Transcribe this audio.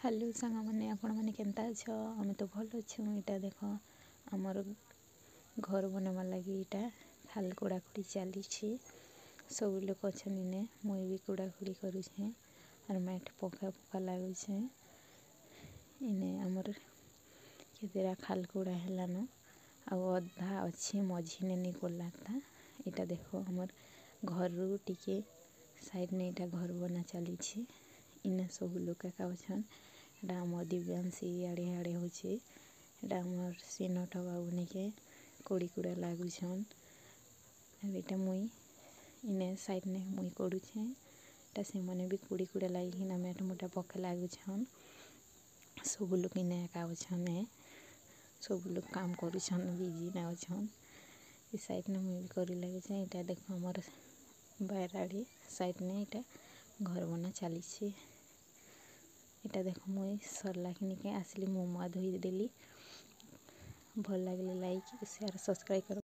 Hello सांग मैंने आपण मैंने केनता अछ आम तो भल अच्छे यहाँ देख आमर घर बनवा लगे यहाँ खाल कोड़ाखुड़ी चली सब लोग अच्छा इने मुई भी कोड़ाखुड़ी करुचे और माटी पका पका लगुचे इने आमर केतेरा खाल कोड़ा हेलान आधा अच्छी मझी नहीं गलाता यहाँ देख आमर घर रू टिके साइड ने यहाँ घर बना चली इना सब लोग का अच्छन यहाँ आम दिव्यांशी आड़े आड़े होचे यहाँ आमर सीनट बाबू निके कोड़ी कुड़ा लगुछन यहाँ मुई इने साइड ने मुई कोड़ुचे यहाँ से मैंने भी कोड़ी कुड़ा लगी मेट मुटा पके लगुछन सब लोग इने एका अच्छन सब लोग काम करुछन बिजी ना अच्छन इस साइड ने मुई भी करी लगे यहाँ देख आमर बाराड़ी साइड ने यहाँ घर बना चली यहाँ देख मुई सरला कि आसली मो मुआ धोई देली भल लगे लाइक शेयर सब्सक्राइब कर।